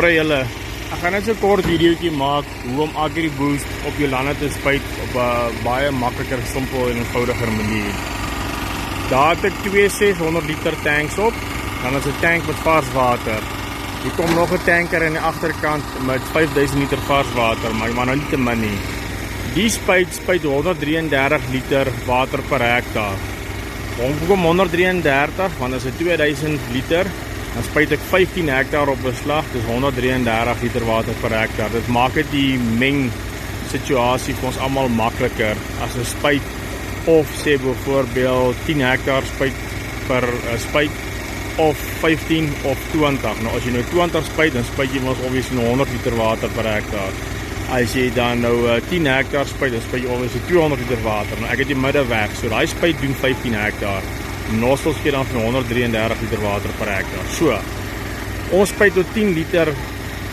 Goeie julle. Ek gaan net so 'n kort videoetjie maak hoe om AgriBoost op jou lande te spuit op 'n baie makliker, simpel en eenvoudiger manier. Daar het ek 2 600 liter tanks op, dan is 'n tank met vars water. Hier kom nog 'n tanker aan die agterkant met 5000 liter vars water, maar nou nie te min nie. Die spuit 133 liter water per hektaar. Hoekom 133? Want as dit 2000 liter, dan spuit ek 15 hektaar op beslag, dis 133 liter water per hektaar. Dit maak dit die meng situasie vir ons almal makliker as 'n spuit of sê byvoorbeeld 10 hektaar spuit per spuit of 15 of 20. Nou as jy nou 20 spuit, dan spuit jy mos obviously 100 liter water per hektaar. As jy dan nou 10 hektaar spuit, dan spuit jy obviously 200 liter water. Nou ek het die midde weg, so daai spuit doen 15 hektaar. Nozzels gee dan van 133 liter water per hektaar. So, ons spuit tot 10 liter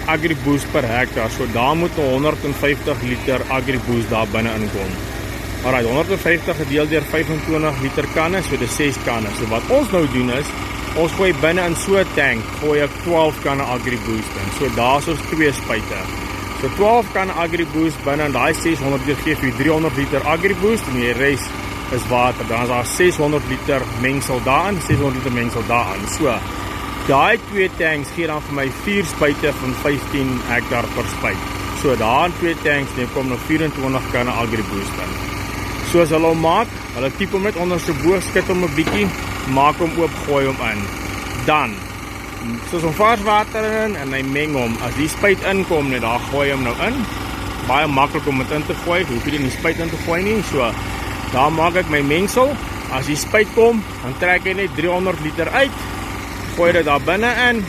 AgriBoost per hektaar. So daar moet 150 liter AgriBoost daar binne inkom. Alright, 150 gedeel deur 25 liter kanne, so dis 6 kanne. So wat ons nou doen is, ons gooi binne in so 'n tank, gooi ek 12 kanne AgriBoost in. So daar's ons 2 spuite. So 12 kanne AgriBoost binne in daai 600 liter gee vir 300 liter AgriBoost en die res is water. Dan is daar 600 liter mengsel daarin, 600 liter mengsel daarin. So, daai 2 tanks gee dan vir my 4 spuite van 15 hektaar per spuit. So, daar in 2 tanks, dan kom nog 24 kanne AgriBoost in. So as hulle hom maak, hulle typ hom net onder so bo, skit hom 'n bietjie, maak hom oop, gooi hom in. Dan, soos hom vars water in en hy meng hom. As die spuit inkom, net daar gooi hom nou in. Baie maklik om dit in te gooi, hoef jy nie spuit in te gooi nie. So, daar maak ek my mengsel. As die spuit kom, dan trek ek net 300 liter uit. Gooi dit daar binne in.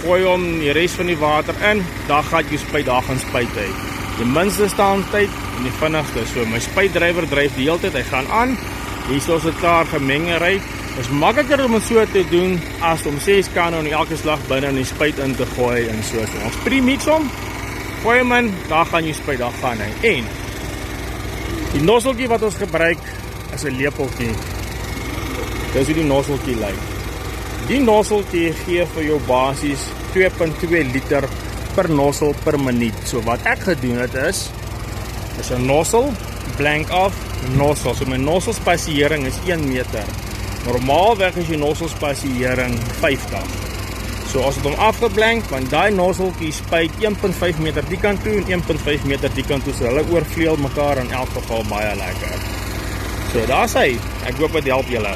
Gooi hom die res van die water in. Daar gaan jy spuit, daar gaan spuit uit. Die minste staantyd en die vinnigste. So my spuitdrywer dryf die hele tyd, hy gaan aan. Hier is dit klaar gemengery. Dit is makliker om dit so te doen as om 6 kanne in elke slag binne in die spuit in te gooi en so. Ons pre-mix hom. Gooi hom in, daar gaan jy spuit, daar gaan hy. En die nozzeltjie wat ons gebruik is 'n lepeltjie. Dis hoe die nozzeltjie lyk. Die nozzeltjie gee vir jou basies 2.2 liter per nozzle per minuut. So wat ek gedoen het is 'n nozzle, blank af, nozzle. So my nozzle spasiering is 1 meter. Normaalweg is die nozzle spasiering 50. So as dit hom afgeblank, want daai nozzeltjie spuit 1.5 meter die kant toe en 1.5 meter die kant toe, so hulle oorvleuel mekaar in elk geval baie lekker. So daar's hy. Ek hoop dit help julle.